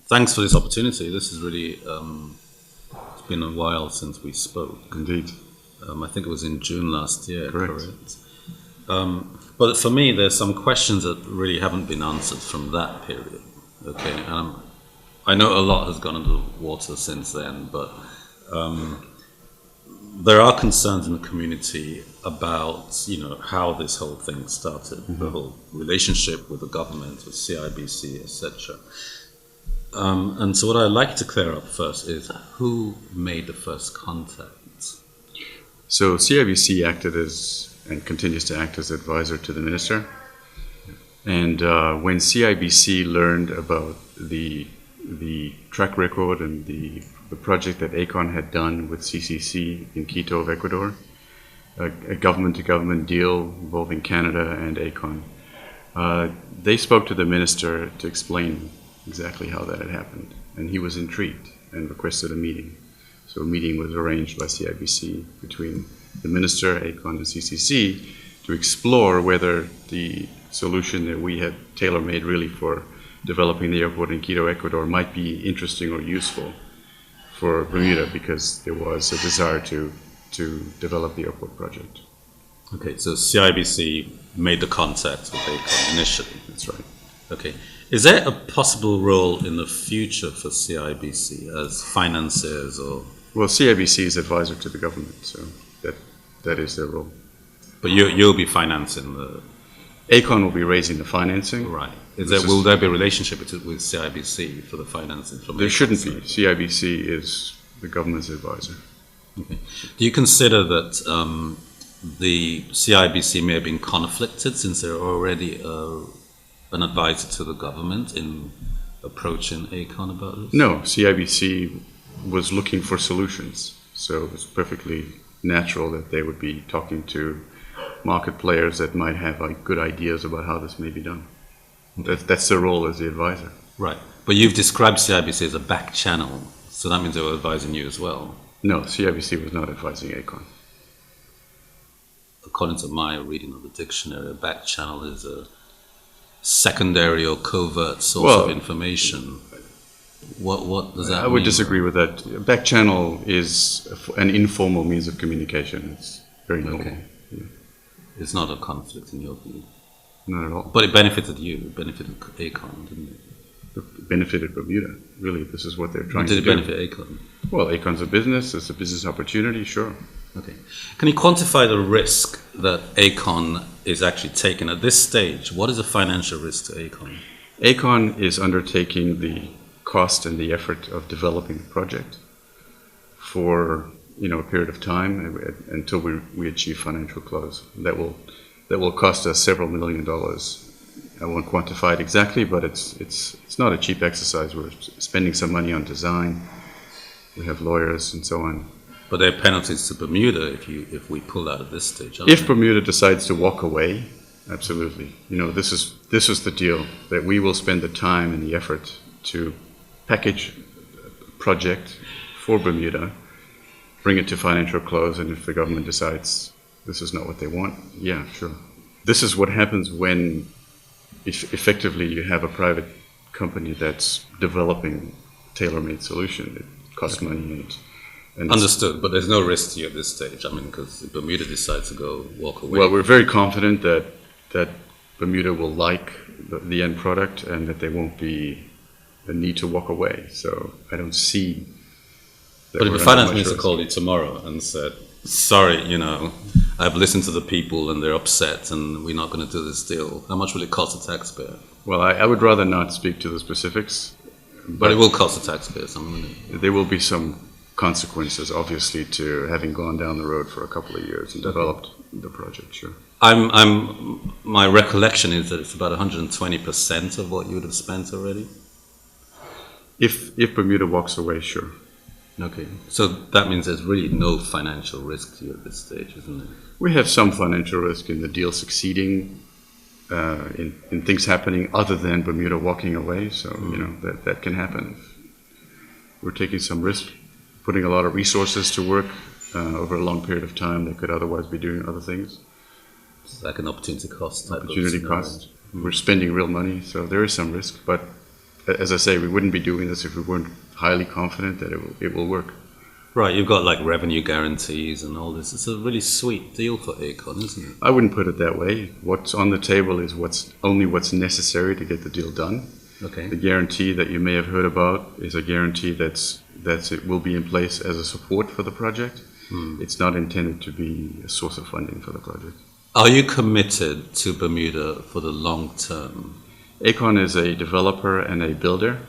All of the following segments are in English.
Thanks for this opportunity. This is really, it's been a while since we spoke. Indeed. I think it was in June last year, Correct. But for me, there's some questions that really haven't been answered from that period. Okay, I know a lot has gone into the water since then, but there are concerns in the community about, how this whole thing started, the whole relationship with the government, with CIBC, etc. And so what I'd like to clear up first is who made the first contact? So CIBC acted as, and continues to act as, advisor to the minister. And when CIBC learned about the track record and the project that Aecon had done with CCC in Quito of Ecuador, a government-to-government deal involving Canada and Aecon, they spoke to the minister to explain exactly how that had happened. And he was intrigued and requested a meeting. So a meeting was arranged by CIBC between the minister, Aecon, and CCC to explore whether the solution that we had tailor-made really for developing the airport in Quito, Ecuador might be interesting or useful for Bermuda, because there was a desire to develop the airport project. Okay, so CIBC made the contact with Aecon initially. That's right. Okay. Is there a possible role in the future for CIBC as financiers or? Well, CIBC is advisor to the government, so that is their role. But you'll be financing the. Aecon will be raising the financing. Right. Will there be a relationship with CIBC for the financing? From there shouldn't be. CIBC is the government's advisor. Okay. Do you consider that the CIBC may have been conflicted since they're already an advisor to the government in approaching Aecon about this? No, CIBC was looking for solutions, so it was perfectly natural that they would be talking to market players that might have good ideas about how this may be done. That's their role as the advisor. Right, but you've described CIBC as a back channel, so that means they were advising you as well. No, CIBC was not advising Aecon. According to my reading of the dictionary, a back channel is a secondary or covert source of information. What does that mean? I would disagree with that. Back channel is an informal means of communication. It's very normal. Okay. Yeah. It's not a conflict in your view? Not at all. But it benefited you, it benefited Aecon, didn't it? It benefited Bermuda. Really, this is what they're trying to do. Did it benefit Aecon? Well, Aecon's a business. It's a business opportunity, sure. Okay. Can you quantify the risk that Aecon is actually taking at this stage? What is the financial risk to Aecon? Aecon is undertaking the cost and the effort of developing the project for a period of time until we achieve financial close. That will cost us several $1 million. I won't quantify it exactly, but it's not a cheap exercise. We're spending some money on design. We have lawyers and so on. But there are penalties to Bermuda if we pull out at this stage. If Bermuda decides to walk away, absolutely. This is the deal, that we will spend the time and the effort to package a project for Bermuda, bring it to financial close, and if the government decides this is not what they want, yeah, sure. This is what happens when effectively you have a private company that's developing a tailor-made solution. It costs money and understood, but there's no risk to you at this stage. I mean, because if Bermuda decides to walk away. Well, we're very confident that Bermuda will like the end product and that there won't be a need to walk away. So I don't see. But if the finance minister called you tomorrow and said, sorry, I've listened to the people and they're upset and we're not going to do this deal, how much will it cost the taxpayer? Well, I would rather not speak to the specifics. But it will cost the taxpayer something. There will be some consequences, obviously, to having gone down the road for a couple of years and developed the project, sure. My recollection is that it's about 120% of what you would have spent already. If Bermuda walks away, sure. Okay, so that means there's really no financial risk to you at this stage, isn't it? We have some financial risk in the deal succeeding, in things happening other than Bermuda walking away. So that can happen. We're taking some risk, putting a lot of resources to work over a long period of time that could otherwise be doing other things. It's like an opportunity cost type opportunity cost. We're spending real money, so there is some risk, but as I say, we wouldn't be doing this if we weren't highly confident that it will work. Right, you've got like revenue guarantees and all this. It's a really sweet deal for Aecon, isn't it? I wouldn't put it that way. What's on the table is what's necessary to get the deal done. Okay. The guarantee that you may have heard about is a guarantee it will be in place as a support for the project. It's not intended to be a source of funding for the project. Are you committed to Bermuda for the long term? Aecon is a developer and a builder.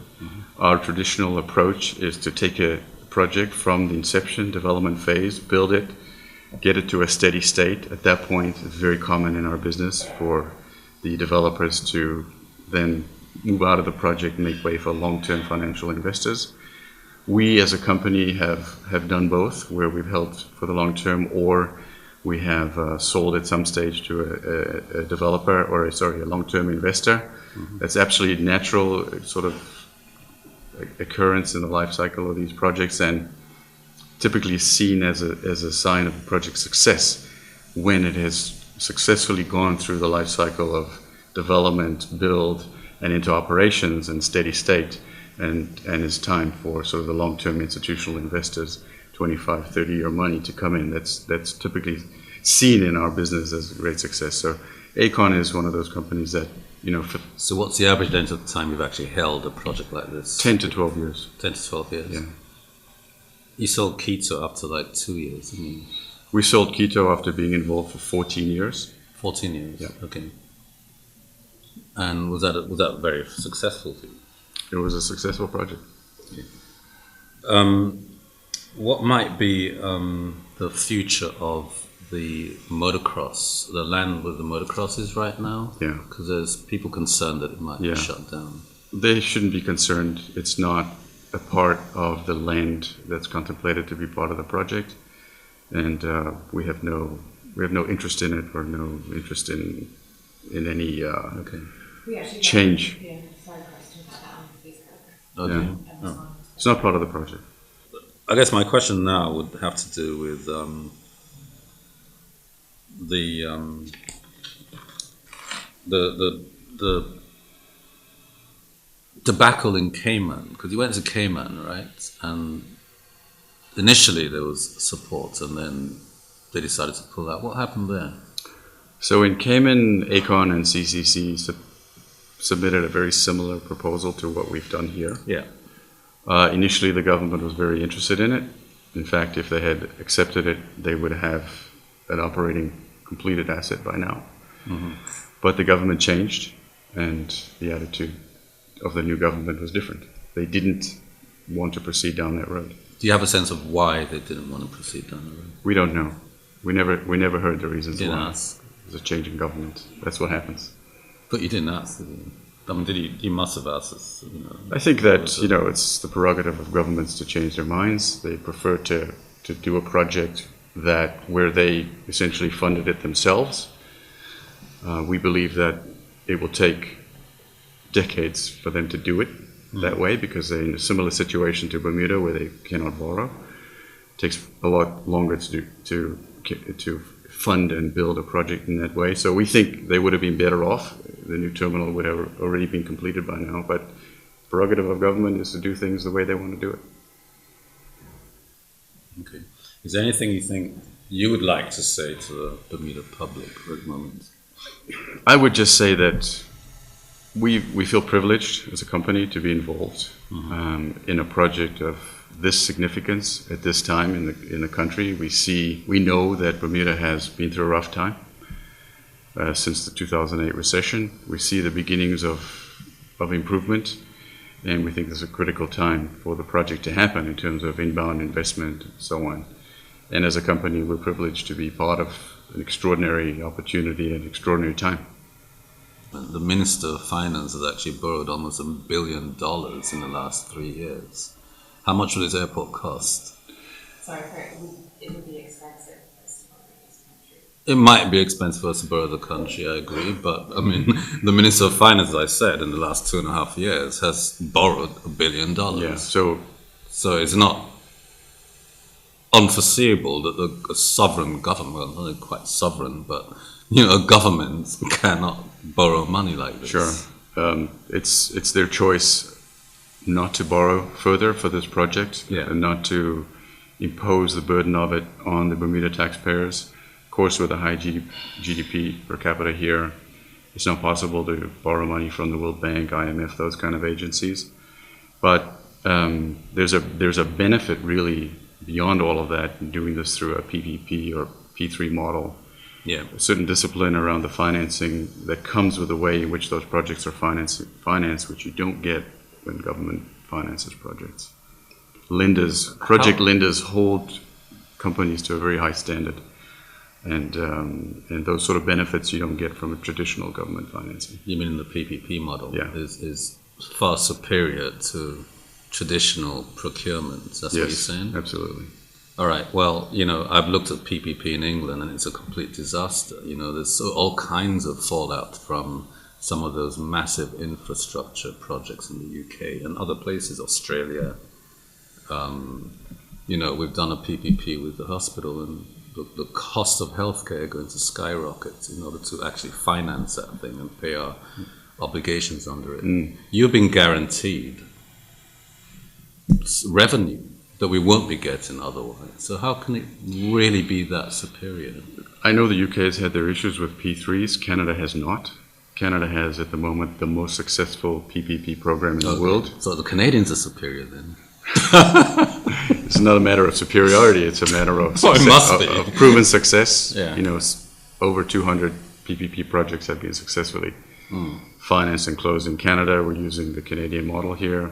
Our traditional approach is to take a project from the inception development phase, build it, get it to a steady state. At that point, it's very common in our business for the developers to then move out of the project and make way for long-term financial investors. We as a company have done both, where we've held for the long term, or we have sold at some stage to a developer, or a long-term investor. That's absolutely natural sort of occurrence in the life cycle of these projects, and typically seen as a sign of a project success when it has successfully gone through the life cycle of development, build, and into operations and steady state, and it's time for sort of the long-term institutional investors, 25, 30-year money to come in. That's typically seen in our business as a great success. So Aecon is one of those companies that, So what's the average length of time you've actually held a project like this? 10 to 12 years. 10 to 12 years? Yeah. You sold Quito after like 2 years, didn't you? We sold Quito after being involved for 14 years. 14 years? Yeah. Okay. And was that very successful for you? It was a successful project. Okay. What might be the future of the motocross, the land where the motocross is right now? Yeah. Because there's people concerned that it might be shut down. They shouldn't be concerned. It's not a part of the land that's contemplated to be part of the project, and we have no interest in it, or no interest in any change. Okay. Yeah. No. It's not part of the project. I guess my question now would have to do with the debacle in Cayman, because you went to Cayman, right? And initially there was support, and then they decided to pull out. What happened there? So in Cayman, Aecon and CCC submitted a very similar proposal to what we've done here. Yeah. Initially, the government was very interested in it. In fact, if they had accepted it, they would have an operating completed asset by now. But the government changed, and the attitude of the new government was different. They didn't want to proceed down that road. Do you have a sense of why they didn't want to proceed down the road? We don't know. We never heard the reasons Didn't why. ask. There's a change in government. That's what happens. But you didn't ask, did you? I mean, you must have asked us. I think that, it's the prerogative of governments to change their minds. They prefer to do a project where they essentially funded it themselves. We believe that it will take decades for them to do it that way, because they're in a similar situation to Bermuda, where they cannot borrow. It takes a lot longer to fund and build a project in that way. So we think they would have been better off. The new terminal would have already been completed by now, but the prerogative of government is to do things the way they want to do it. Okay. Is there anything you think you would like to say to the Bermuda public at the moment? I would just say that we feel privileged as a company to be involved in a project of this significance at this time in the country. We know that Bermuda has been through a rough time since the 2008 recession. We see the beginnings of improvement, and we think there's a critical time for the project to happen in terms of inbound investment and so on. And as a company, we're privileged to be part of an extraordinary opportunity at an extraordinary time. The Minister of Finance has actually borrowed almost $1 billion in the last 3 years. How much will this airport cost? Sorry, it would be expensive for us to borrow this country. It might be expensive for us to borrow the country, I agree, but I mean, the Minister of Finance, as I said, in the last 2.5 years has borrowed $1 billion. Yeah, so it's not unforeseeable that a sovereign government, not quite sovereign, but a government cannot borrow money like this. Sure. It's their choice not to borrow further for this project, Yeah. and not to impose the burden of it on the Bermuda taxpayers. Of course, with a high GDP per capita here, it's not possible to borrow money from the World Bank, IMF, those kind of agencies. But there's a benefit really beyond all of that in doing this through a PPP or P3 model. Yeah. A certain discipline around the financing that comes with the way in which those projects are financed, which you don't get when government finances projects. Project lenders hold companies to a very high standard, and those sort of benefits you don't get from a traditional government financing. You mean the PPP model Yeah. is far superior to traditional procurement? That's what you're saying? Absolutely. All right. Well, I've looked at PPP in England, and it's a complete disaster. There's all kinds of fallout from some of those massive infrastructure projects in the UK and other places, Australia. We've done a PPP with the hospital, and the cost of healthcare going to skyrocket in order to actually finance that thing and pay our obligations under it. You've been guaranteed revenue that we won't be getting otherwise. So how can it really be that superior? I know the UK has had their issues with P3s. Canada has not. Canada has, at the moment, the most successful PPP program in the world. So the Canadians are superior then? It's not a matter of superiority. It's a matter of, It must be. of proven success. Yeah. Over 200 PPP projects have been successfully financed and closed in Canada. We're using the Canadian model here.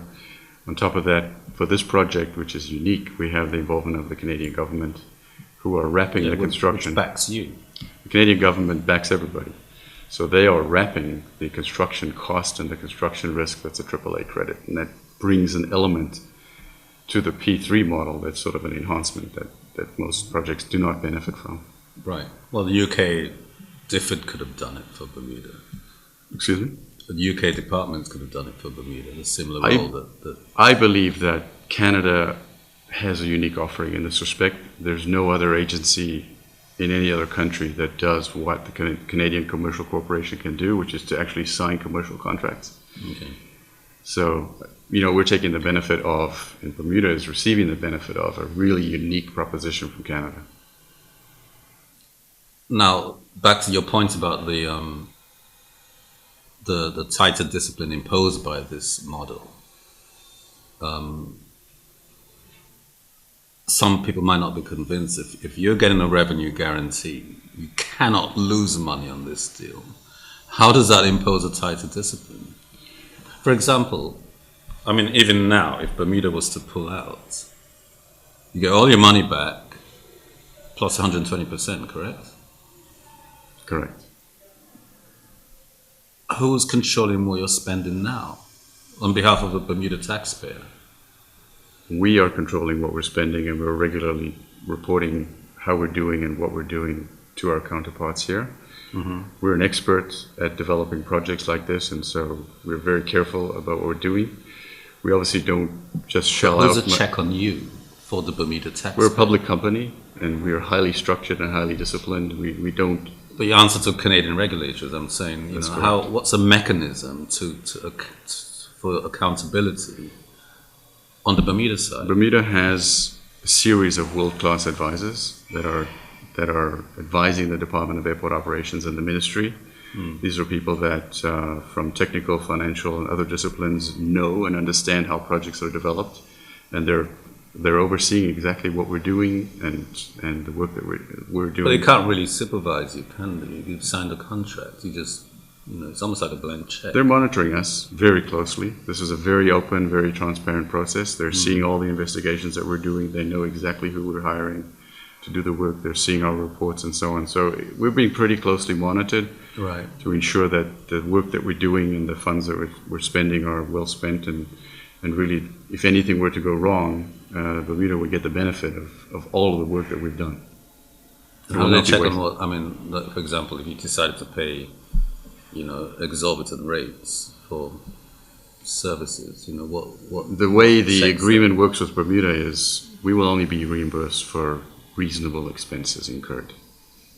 On top of that, for this project, which is unique, we have the involvement of the Canadian government, who are wrapping the construction. Which backs you. The Canadian government backs everybody. So they are wrapping the construction cost and the construction risk. That's a AAA credit. And that brings an element to the P3 model that's sort of an enhancement that most projects do not benefit from. Right. Well, the UK DFID could have done it for Bermuda. Excuse me? The UK departments could have done it for Bermuda, a similar role that I believe that Canada has a unique offering in this respect. There's no other agency in any other country that does what the Canadian Commercial Corporation can do, which is to actually sign commercial contracts. Okay. So, we're taking the benefit of, and Bermuda is receiving the benefit of, a really unique proposition from Canada. Now, back to your point about the tighter discipline imposed by this model. Some people might not be convinced if you're getting a revenue guarantee, you cannot lose money on this deal. How does that impose a tighter discipline? For example, I mean, even now, if Bermuda was to pull out, you get all your money back plus 120%, correct? Correct. Who's controlling what you're spending now on behalf of the Bermuda taxpayer? We are controlling what we're spending, and we're regularly reporting how we're doing and what we're doing to our counterparts here. Mm-hmm. We're an expert at developing projects like this, and so we're very careful about what we're doing. We obviously don't just shell out. Who's a check on you for the Bermuda taxpayer? We're a public company, and we are highly structured and highly disciplined. We don't. But you answer to Canadian regulators. I'm saying, what's a mechanism for accountability on the Bermuda side? Bermuda has a series of world-class advisors that are advising the Department of Airport Operations and the Ministry. These are people that, from technical, financial, and other disciplines, know and understand how projects are developed, and they're overseeing exactly what we're doing and the work that we're doing. But they can't really supervise you, can they? You've signed a contract. You just, it's almost like a blank check. They're monitoring us very closely. This is a very open, very transparent process. They're seeing all the investigations that we're doing. They know exactly who we're hiring to do the work. They're seeing our reports and so on. So we're being pretty closely monitored, right, to ensure that the work that we're doing and the funds that we're spending are well spent. And really, if anything were to go wrong, Bermuda would get the benefit of all of the work that we've done. How do they check on what? I mean, for example, if you decided to pay, exorbitant rates for services, what? The way the agreement works with Bermuda is we will only be reimbursed for reasonable expenses incurred,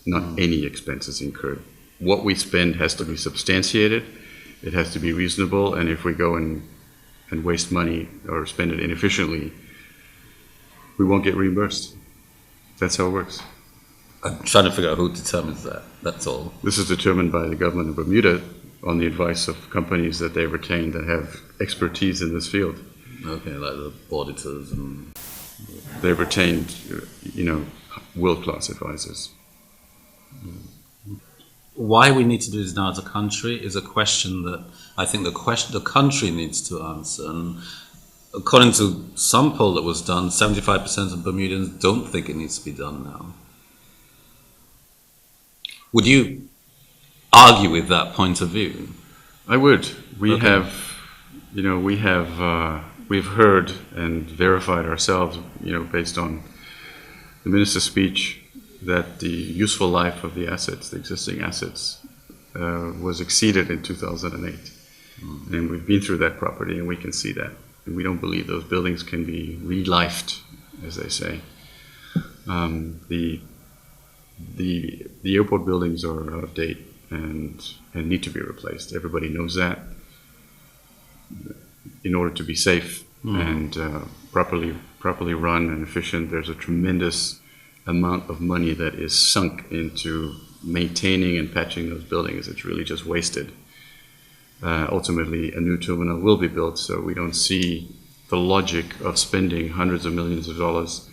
not any expenses incurred. What we spend has to be substantiated, it has to be reasonable, and if we go and and waste money or spend it inefficiently, we won't get reimbursed. That's how it works. I'm trying to figure out who determines that. That's all. This is determined by the government of Bermuda on the advice of companies that they retain that have expertise in this field. Okay, like the auditors and... They've retained, world-class advisors. Why we need to do this now as a country is a question that I think the country needs to answer. And according to some poll that was done, 75% of Bermudians don't think it needs to be done now. Would you argue with that point of view? I would. Okay. We've heard and verified ourselves, based on the minister's speech, that the useful life of the assets, the existing assets, was exceeded in 2008. And we've been through that property and we can see that. And we don't believe those buildings can be re-lifed, as they say. The airport buildings are out of date and need to be replaced. Everybody knows that. In order to be safe and properly run and efficient, there's a tremendous amount of money that is sunk into maintaining and patching those buildings. It's really just wasted. Ultimately, a new terminal will be built, so we don't see the logic of spending hundreds of millions of dollars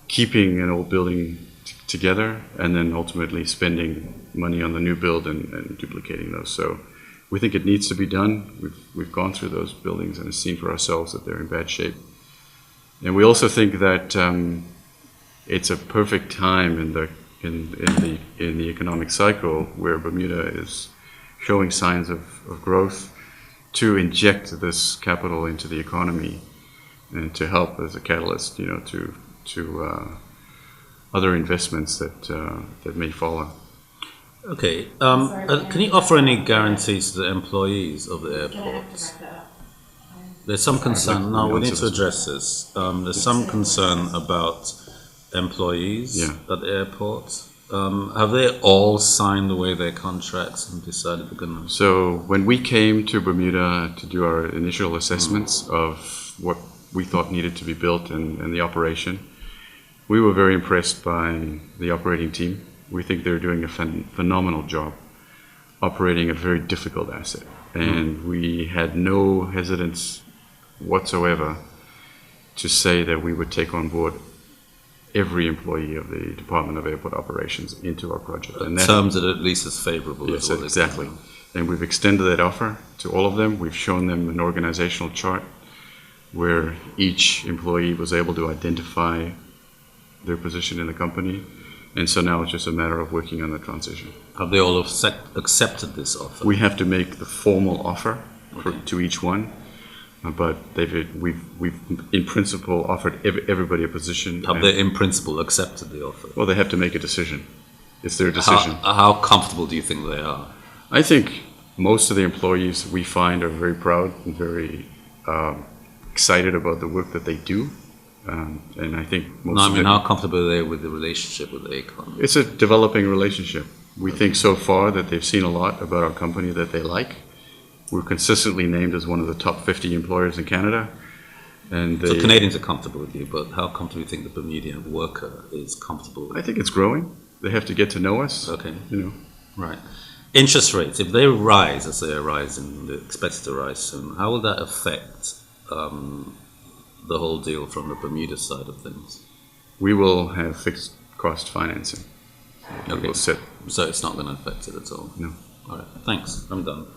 keeping an old building together and then ultimately spending money on the new build and duplicating those. So we think it needs to be done. We've gone through those buildings and seen for ourselves that they're in bad shape. And we also think that it's a perfect time in the economic cycle where Bermuda is showing signs of growth to inject this capital into the economy and to help as a catalyst, to other investments that may follow. Okay. Can you offer any guarantees to the employees of the airports? There's some concern. No, we need to address this. There's some concern about employees at the airport. Have they all signed away their contracts and decided they're going to... So when we came to Bermuda to do our initial assessments of what we thought needed to be built and the operation, we were very impressed by the operating team. We think they're doing a phenomenal job operating a very difficult asset. And we had no hesitance whatsoever to say that we would take on board every employee of the Department of Airport Operations into our project. And that, terms that at least is favorable. Yes, exactly. And we've extended that offer to all of them. We've shown them an organizational chart where each employee was able to identify their position in the company. And so now it's just a matter of working on the transition. Have they all accepted this offer? We have to make the formal offer to each one. But we've in principle offered everybody a position. Have they in principle accepted the offer? Well, they have to make a decision. It's their decision. How comfortable do you think they are? I think most of the employees we find are very proud and very excited about the work that they do. And I think how comfortable are they with the relationship with Aecon? It's a developing relationship. We think so far that they've seen a lot about our company that they like. We're consistently named as one of the top 50 employers in Canada. And so Canadians are comfortable with you, but how comfortable do you think the Bermudian worker is comfortable? I think it's growing. They have to get to know us. Okay. Right. Interest rates, if they rise as they are rising, they're expected to rise soon, how will that affect the whole deal from the Bermuda side of things? We will have fixed cost financing. Okay. We'll set. So it's not going to affect it at all? No. All right. Thanks. I'm done.